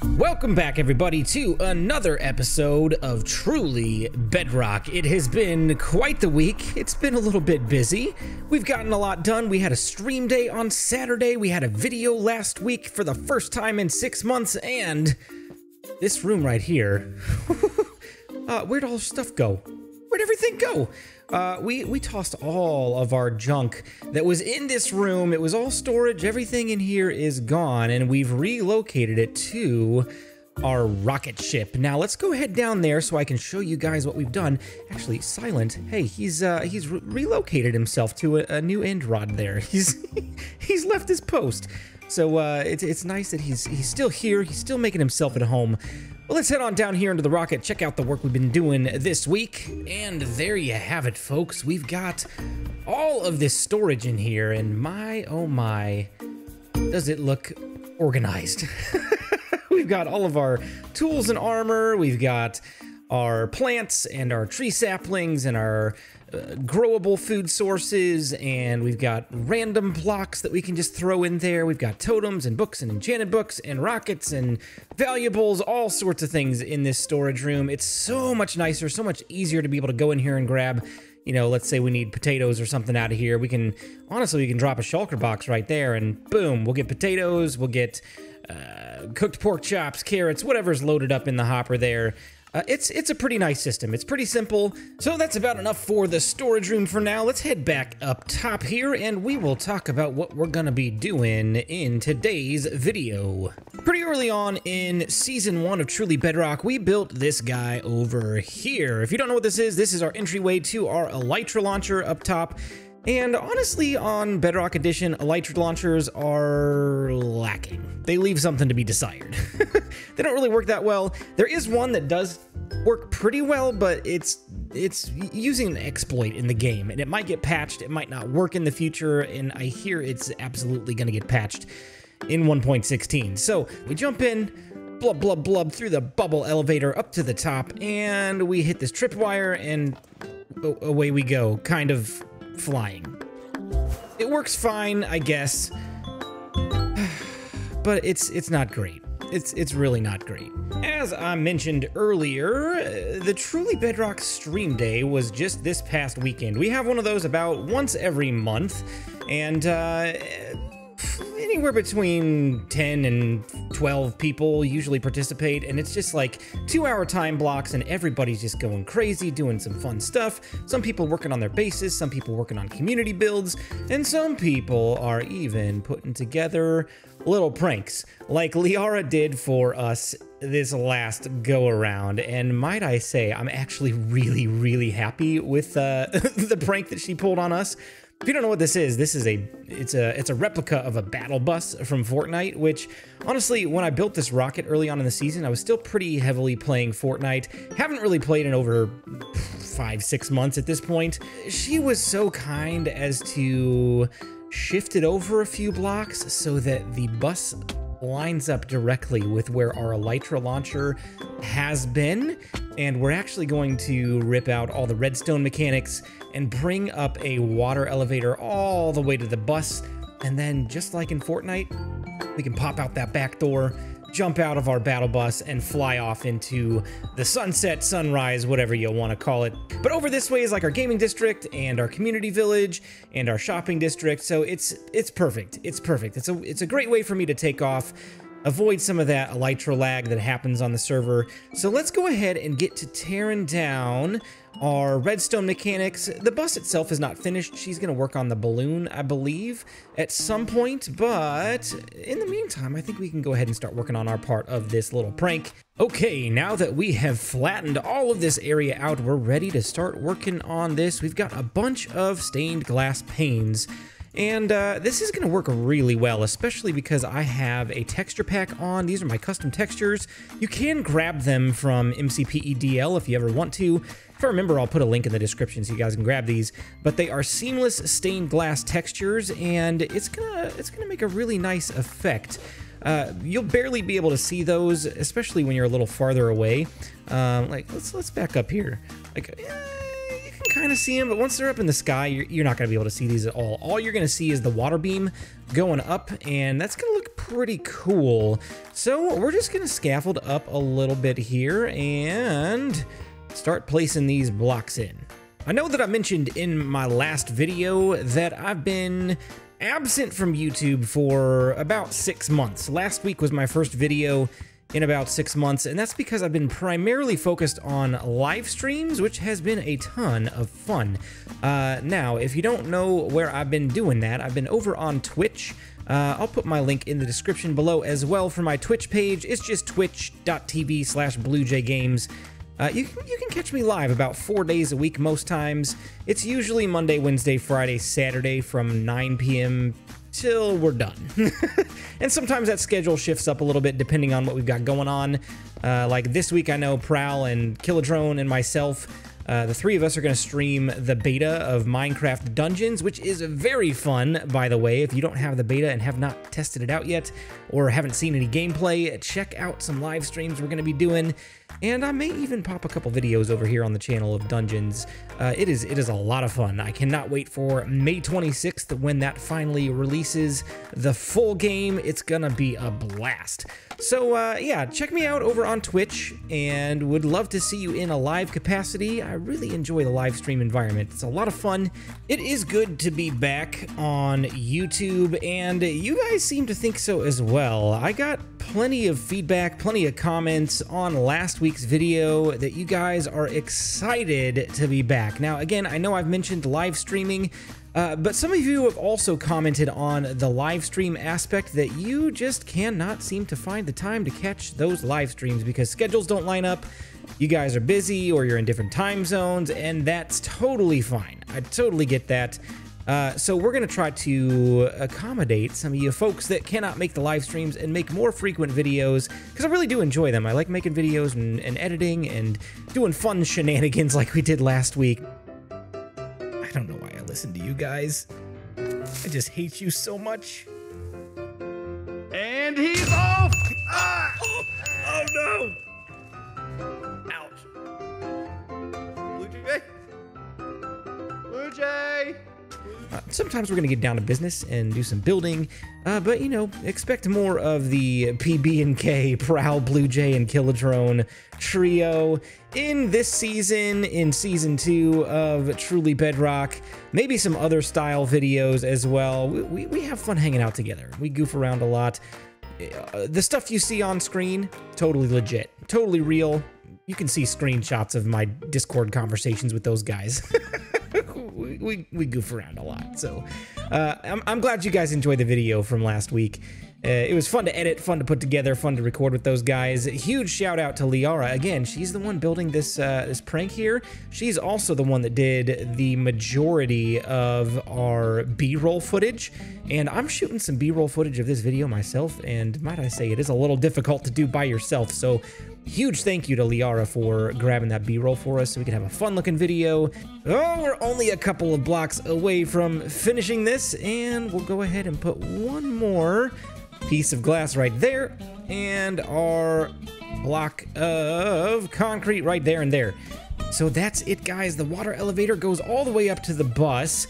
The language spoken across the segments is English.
Welcome back, everybody, to another episode of Truly Bedrock. It has been quite the week. It's been a little bit busy. We've gotten a lot done. We had a stream day on Saturday. We had a video last week for the first time in 6 months, and this room right here. Where'd all the stuff go? Where'd everything go? We tossed all of our junk that was in this room. It was all storage. Everything in here is gone, and we've relocated it to our rocket ship. Now let's go ahead down there so I can show you guys what we've done. Actually, Silent, hey, he's relocated himself to a new end rod there. He's left his post. So it's nice that he's still here. He's still making himself at home. Well, let's head on down here into the rocket, check out the work we've been doing this week. And there you have it, folks. We've got all of this storage in here, and my, oh my, does it look organized. We've got all of our tools and armor. We've got our plants and our tree saplings and our growable food sources, and we've got random blocks that we can just throw in there. We've got totems and books and enchanted books and rockets and valuables, all sorts of things in this storage room. It's so much nicer, so much easier to be able to go in here and grab, you know, let's say we need potatoes or something out of here. We can, honestly, we can drop a shulker box right there and boom, we'll get potatoes, we'll get cooked pork chops, carrots, whatever's loaded up in the hopper there. It's a pretty nice system. It's pretty simple. So that's about enough for the storage room for now. Let's head back up top here and we will talk about what we're gonna be doing in today's video. Pretty early on in season 1 of Truly Bedrock, we built this guy over here. If you don't know what this is our entryway to our elytra launcher up top. And honestly, on Bedrock Edition, elytra launchers are lacking. They leave something to be desired. They don't really work that well. There is one that does work pretty well, but it's using an exploit in the game, and it might get patched, it might not work in the future, and I hear it's absolutely gonna get patched in 1.16. So we jump in, blub, blub, blub, through the bubble elevator up to the top, and we hit this tripwire, and away we go, kind of flying. It works fine, I guess, but it's not great. It's really not great. As I mentioned earlier, the Truly Bedrock stream day was just this past weekend. We have one of those about once every month, and anywhere between 10 and 12 people usually participate, and it's just like 2-hour time blocks, and everybody's just going crazy, doing some fun stuff. Some people working on their bases, some people working on community builds, and some people are even putting together little pranks like Liara did for us this last go around. And might I say, I'm actually really happy with the prank that she pulled on us. If you don't know what this is it's a replica of a battle bus from Fortnite, which honestly, when I built this rocket early on in the season, I was still pretty heavily playing Fortnite. Haven't really played in over 5-6 months at this point. She was so kind as to shift it over a few blocks so that the bus lines up directly with where our elytra launcher has been, and we're actually going to rip out all the redstone mechanics and bring up a water elevator all the way to the bus, and then just like in Fortnite, we can pop out that back door, jump out of our battle bus, and fly off into the sunset, sunrise, whatever you want to call it. But over this way is like our gaming district and our community village and our shopping district, so it's perfect. It's perfect. It's a great way for me to take off, avoid some of that elytra lag that happens on the server. So let's go ahead and get to tearing down our redstone mechanics. The bus itself is not finished. She's gonna work on the balloon, I believe, at some point, but in the meantime, I think we can go ahead and start working on our part of this little prank. Okay, now that we have flattened all of this area out, we're ready to start working on this. We've got a bunch of stained glass panes, and this is gonna work really well, especially because I have a texture pack on. These are my custom textures. You can grab them from MCPEDL if you ever want to. If I remember, I'll put a link in the description so you guys can grab these, but they are seamless stained glass textures, and it's gonna make a really nice effect. You'll barely be able to see those, especially when you're a little farther away. Like, let's back up here. Like, you can kind of see them, but once they're up in the sky, you're not going to be able to see these at all. All you're going to see is the water beam going up, and that's going to look pretty cool. So we're just gonna scaffold up a little bit here and start placing these blocks in. I know that I mentioned in my last video that I've been absent from YouTube for about 6 months. Last week was my first video in about 6 months, and that's because I've been primarily focused on live streams, which has been a ton of fun. Now, if you don't know where I've been doing that, I've been over on Twitch. I'll put my link in the description below as well for my Twitch page. It's just twitch.tv/BluJayGames. You can catch me live about 4 days a week most times. It's usually Monday, Wednesday, Friday, Saturday from 9 p.m. till we're done. And sometimes that schedule shifts up a little bit depending on what we've got going on. Like this week, I know Prowl and Killadrone and myself, the three of us are going to stream the beta of Minecraft Dungeons, which is very fun, by the way. If you don't have the beta and have not tested it out yet, or haven't seen any gameplay, check out some live streams we're going to be doing. And I may even pop a couple videos over here on the channel of Dungeons. It is a lot of fun. I cannot wait for May 26th when that finally releases the full game. It's gonna be a blast. So yeah, check me out over on Twitch, and would love to see you in a live capacity. I really enjoy the live stream environment. It's a lot of fun. It is good to be back on YouTube, and you guys seem to think so as well. I got plenty of feedback, plenty of comments on last week's video that you guys are excited to be back. Now, again, I know I've mentioned live streaming, but some of you have also commented on the live stream aspect that you just cannot seem to find the time to catch those live streams because schedules don't line up, you guys are busy, or you're in different time zones, and that's totally fine. I totally get that. So we're going to try to accommodate some of you folks that cannot make the live streams and make more frequent videos, because I really do enjoy them. I like making videos and editing and doing fun shenanigans like we did last week. I don't know why I listen to you guys. I just hate you so much. And he's off! Ah! Oh no! Ouch. BluJay? BluJay! Sometimes we're going to get down to business and do some building, but, you know, expect more of the PB&K, Prowl, BluJay, and Killadrone trio in this season, in Season 2 of Truly Bedrock. Maybe some other style videos as well. We have fun hanging out together. We goof around a lot. The stuff you see on screen, totally legit, totally real. You can see screenshots of my Discord conversations with those guys. we goof around a lot, so I'm glad you guys enjoyed the video from last week. It was fun to edit, fun to put together, fun to record with those guys. Huge shout out to Liara. Again, she's the one building this this prank here. She's also the one that did the majority of our B-roll footage, and I'm shooting some B-roll footage of this video myself, and might I say, it is a little difficult to do by yourself, so huge thank you to Liara for grabbing that B-roll for us so we can have a fun-looking video. Oh, we're only a couple of blocks away from finishing this, and we'll go ahead and put one more piece of glass right there, and our block of concrete right there and there. So that's it, guys. The water elevator goes all the way up to the bus.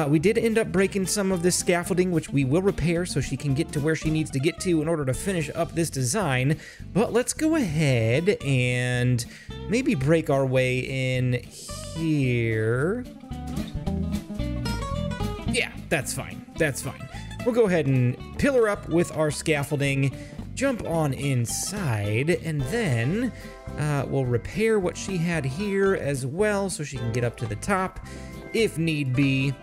We did end up breaking some of this scaffolding, which we will repair so she can get to where she needs to get to in order to finish up this design. But let's go ahead and maybe break our way in here. Yeah, that's fine. That's fine. We'll go ahead and pillar up with our scaffolding, jump on inside, and then we'll repair what she had here as well so she can get up to the top if need be.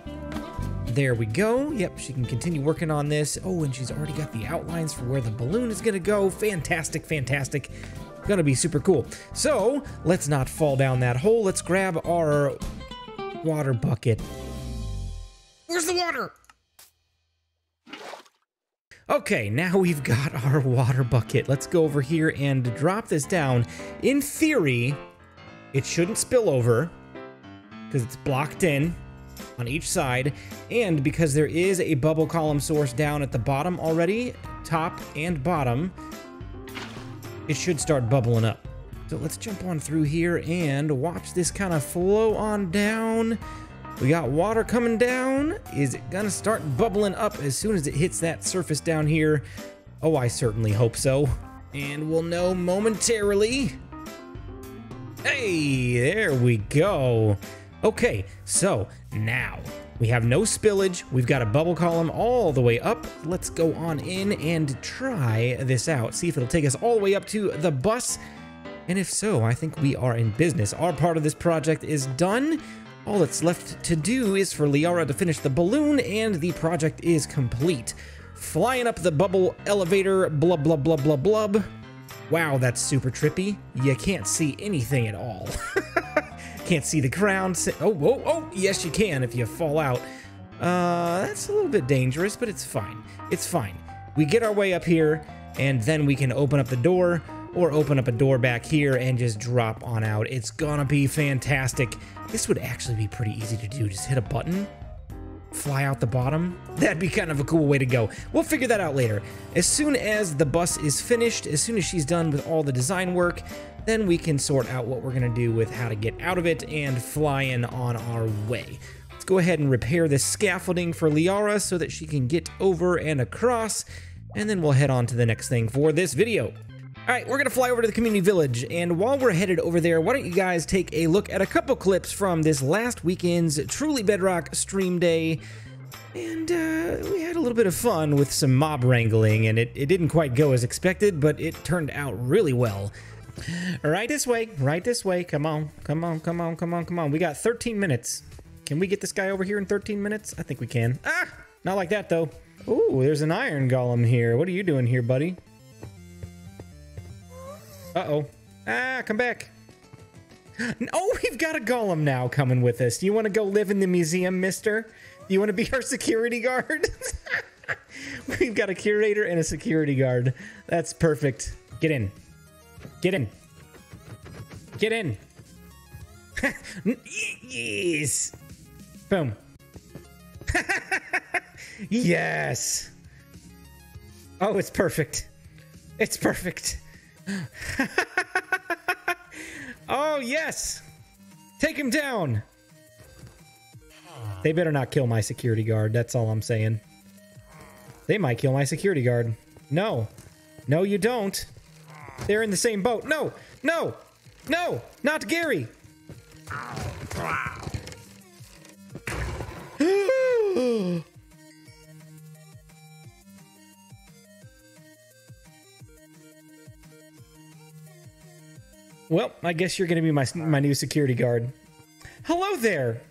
There we go. Yep, she can continue working on this. Oh, and she's already got the outlines for where the balloon is going to go. Fantastic, fantastic. Gonna be super cool. So let's not fall down that hole. Let's grab our water bucket. Where's the water? Okay, now we've got our water bucket. Let's go over here and drop this down. In theory, it shouldn't spill over because it's blocked in on each side, and because there is a bubble column source down at the bottom already, top and bottom, it should start bubbling up. So let's jump on through here and watch this kind of flow on down. We got water coming down. Is it gonna start bubbling up as soon as it hits that surface down here? Oh, I certainly hope so. And we'll know momentarily. Hey, there we go. Okay, so now we have no spillage. We've got a bubble column all the way up. Let's go on in and try this out. See if it'll take us all the way up to the bus. And if so, I think we are in business. Our part of this project is done. All that's left to do is for Liara to finish the balloon, and the project is complete. Flying up the bubble elevator, blub, blub, blub, blub, blub. Wow, that's super trippy. You can't see anything at all. Can't see the ground. Oh, yes you can if you fall out. That's a little bit dangerous, but it's fine. It's fine. We get our way up here, and then we can open up the door, or open up a door back here and just drop on out. It's gonna be fantastic. This would actually be pretty easy to do. Just hit a button, fly out the bottom. That'd be kind of a cool way to go. We'll figure that out later. As soon as the bus is finished, as soon as she's done with all the design work, then we can sort out what we're gonna do with how to get out of it and fly in on our way. Let's go ahead and repair this scaffolding for Liara so that she can get over and across, and then we'll head on to the next thing for this video. All right, we're gonna fly over to the community village, and while we're headed over there, why don't you guys take a look at a couple clips from this last weekend's Truly Bedrock stream day. And we had a little bit of fun with some mob wrangling, and it didn't quite go as expected, but it turned out really well. Right this way, right this way. Come on, come on, come on, come on, come on. We got 13 minutes. Can we get this guy over here in 13 minutes? I think we can. Ah, not like that though. Ooh, there's an iron golem here. What are you doing here, buddy? Uh-oh. Ah, come back. Oh, we've got a golem now coming with us. Do you want to go live in the museum, mister? Do you want to be our security guard? We've got a curator and a security guard. That's perfect. Get in. Get in. Get in. Yes. Boom. Yes. Oh, it's perfect. It's perfect. Oh, yes. Take him down. They better not kill my security guard. That's all I'm saying. They might kill my security guard. No. No, you don't. They're in the same boat. No. No. No. Not Gary. Well, I guess you're going to be my new security guard. Hello there.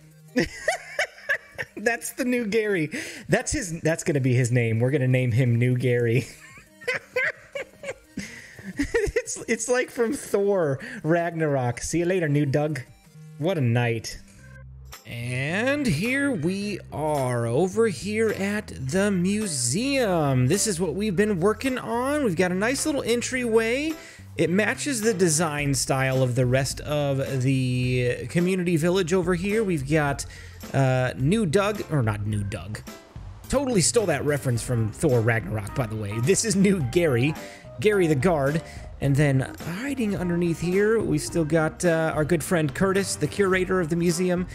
That's the new Gary. That's going to be his name. We're going to name him New Gary. It's like from Thor Ragnarok. See you later, new Doug. What a night. And here we are over here at the museum. This is what we've been working on. We've got a nice little entryway. It matches the design style of the rest of the community village over here. We've got New Doug, or not New Doug. Totally stole that reference from Thor Ragnarok, by the way. This is New Gary, Gary the guard. And then hiding underneath here, we've still got our good friend Curtis, the curator of the museum.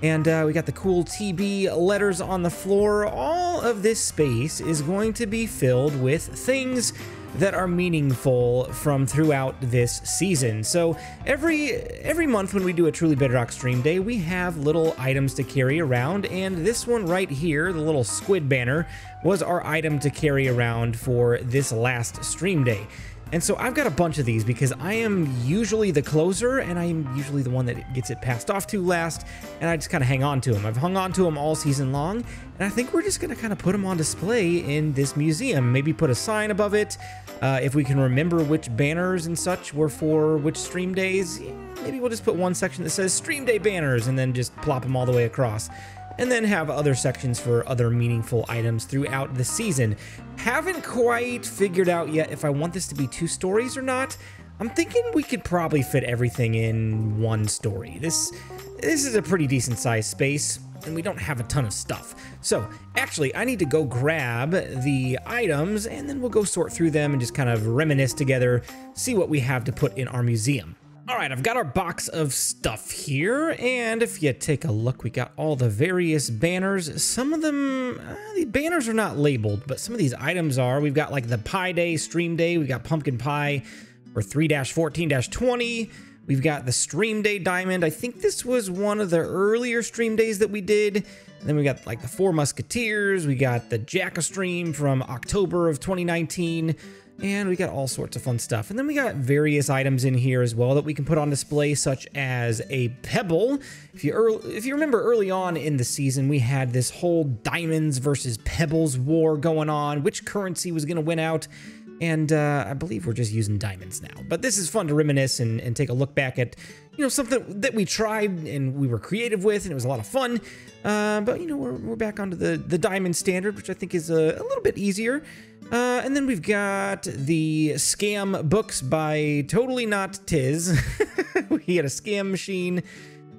And we got the cool TB letters on the floor. All of this space is going to be filled with things that are meaningful from throughout this season. So every month when we do a Truly Bedrock stream day, we have little items to carry around, and this one right here, the little squid banner, was our item to carry around for this last stream day. And so I've got a bunch of these because I am usually the closer, and I am usually the one that gets it passed off to last, and I just kind of hang on to them. I've hung on to them all season long, and I think we're just going to kind of put them on display in this museum. Maybe put a sign above it. If we can remember which banners and such were for which stream days, maybe we'll just put one section that says stream day banners and then just plop them all the way across. And then have other sections for other meaningful items throughout the season. Haven't quite figured out yet if I want this to be 2 stories or not. I'm thinking we could probably fit everything in 1 story. This is a pretty decent sized space, and we don't have a ton of stuff. So actually, I need to go grab the items, and then we'll go sort through them and just kind of reminisce together, see what we have to put in our museum. All right, I've got our box of stuff here, and if you take a look, we got all the various banners. Some of them, the banners are not labeled, but some of these items are. We've got like the Pie Day, Stream Day. We got Pumpkin Pie for 3-14-20. We've got the Stream Day Diamond. I think this was one of the earlier Stream Days that we did. And then we got like the Four Musketeers. We got the Jack-O-Stream from October of 2019. And we got all sorts of fun stuff. And then we got various items in here as well that we can put on display, such as a pebble. If you remember early on in the season, we had this whole diamonds versus pebbles war going on, which currency was going to win out. And I believe we're just using diamonds now. But this is fun to reminisce and take a look back at, you know, something that we tried and we were creative with, and it was a lot of fun. But, you know, we're back onto the diamond standard, which I think is a little bit easier. And then we've got the scam books by Totally Not Tiz. We had a scam machine.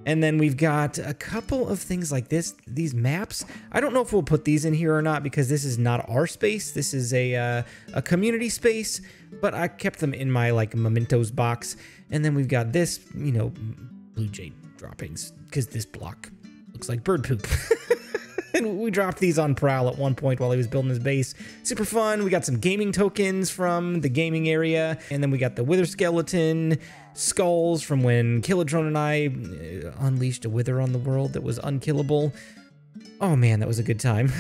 And then we've got a couple of things like this, these maps. I don't know if we'll put these in here or not because this is not our space. This is a community space, but I kept them in my like mementos box. And then we've got this, you know, BluJay droppings because this block looks like bird poop. And we dropped these on Prowl at one point while he was building his base. Super fun. We got some gaming tokens from the gaming area. And then we got the Wither Skeleton skulls from when Killadrone and I unleashed a wither on the world that was unkillable. Oh man, that was a good time.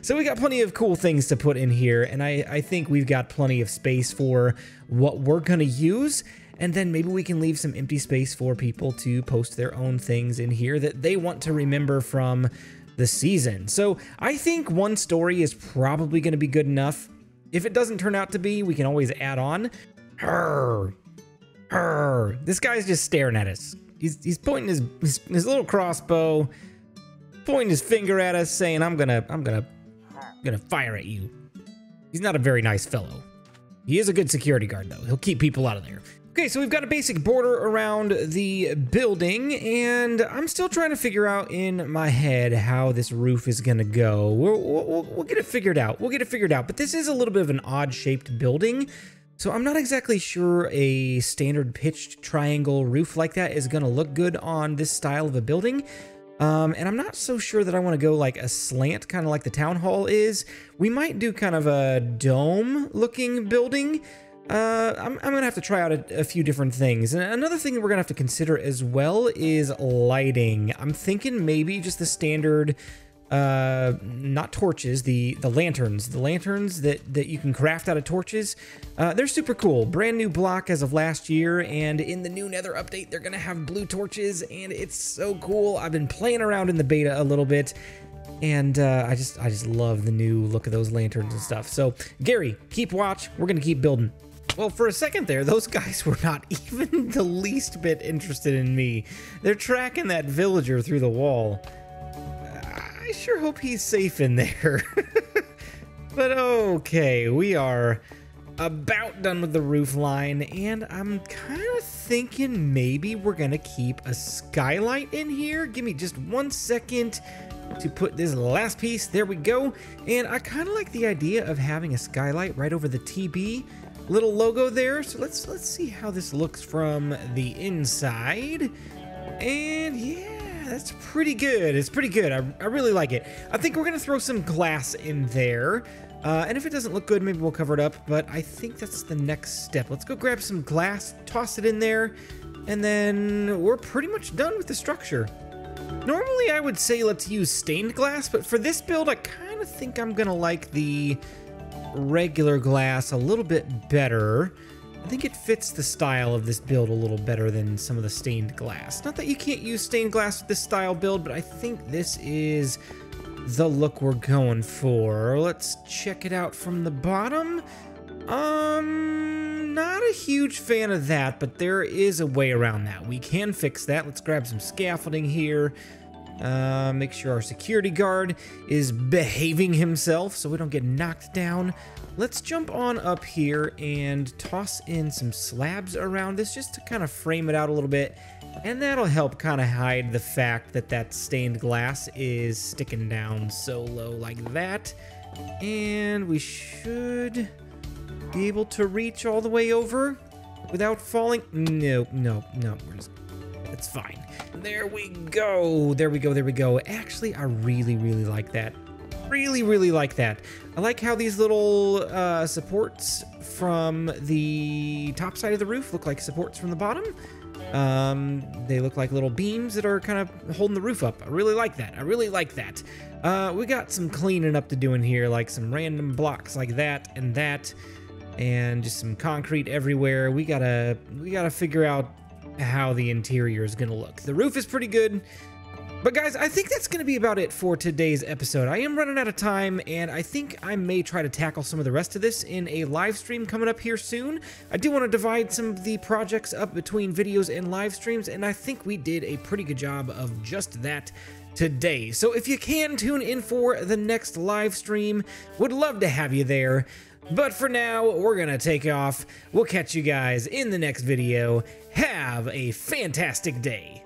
So we got plenty of cool things to put in here. And I think we've got plenty of space for what we're going to use. And then maybe we can leave some empty space for people to post their own things in here that they want to remember from the season. So I think one story is probably going to be good enough. If it doesn't turn out to be, we can always add on. Her. This guy's just staring at us. He's pointing his little crossbow, pointing his finger at us, saying, I'm gonna fire at you. He's not a very nice fellow. He is a good security guard, though. He'll keep people out of there. Okay, so we've got a basic border around the building, and I'm still trying to figure out in my head how this roof is gonna go. We'll get it figured out. We'll get it figured out, but this is a little bit of an odd-shaped building, so I'm not exactly sure a standard pitched triangle roof like that is gonna look good on this style of a building. And I'm not so sure that I want to go like a slant, kind of like the town hall is. We might do kind of a dome-looking building. I'm gonna have to try out a few different things. And another thing that we're gonna have to consider as well is lighting. I'm thinking maybe just the standard, not torches, the lanterns. The lanterns that you can craft out of torches. They're super cool. Brand new block as of last year, and in the new Nether update, they're gonna have blue torches, and it's so cool. I've been playing around in the beta a little bit, and I just love the new look of those lanterns and stuff. So, Gary, keep watch. We're gonna keep building. Well, for a second there, those guys were not even the least bit interested in me. They're tracking that villager through the wall. I sure hope he's safe in there. But okay, we are about done with the roof line, and I'm kind of thinking maybe we're gonna keep a skylight in here. Give me just 1 second to put this last piece. There we go. And I kind of like the idea of having a skylight right over the TB little logo there. So let's see how this looks from the inside. And yeah, that's pretty good. It's pretty good. I really like it. I think we're gonna throw some glass in there. And if it doesn't look good, maybe we'll cover it up, but I think that's the next step. Let's go grab some glass, toss it in there, and then we're pretty much done with the structure. Normally I would say let's use stained glass, but for this build I kind of think I'm gonna like the regular glass a little bit better. I think it fits the style of this build a little better than some of the stained glass. Not that you can't use stained glass with this style build, but I think this is the look we're going for. Let's check it out from the bottom. Not a huge fan of that, but there is a way around that. We can fix that. Let's grab some scaffolding here. Make sure our security guard is behaving himself so we don't get knocked down. Let's jump on up here and toss in some slabs around this just to kind of frame it out a little bit. And that'll help kind of hide the fact that that stained glass is sticking down so low like that. And we should be able to reach all the way over. without falling. No, we're just, it's fine. There we go. There we go. Actually, I really like that. Really like that. I like how these little supports from the top side of the roof look like supports from the bottom. They look like little beams that are kind of holding the roof up. I really like that. We got some cleaning up to do in here, like some random blocks like that, and just some concrete everywhere. We gotta figure out how the interior is gonna look. The roof is pretty good. But guys, I think that's going to be about it for today's episode. I am running out of time, and I think I may try to tackle some of the rest of this in a live stream coming up here soon. I do want to divide some of the projects up between videos and live streams, and I think we did a pretty good job of just that today. So if you can tune in for the next live stream, would love to have you there. But for now, we're going to take off. We'll catch you guys in the next video. Have a fantastic day.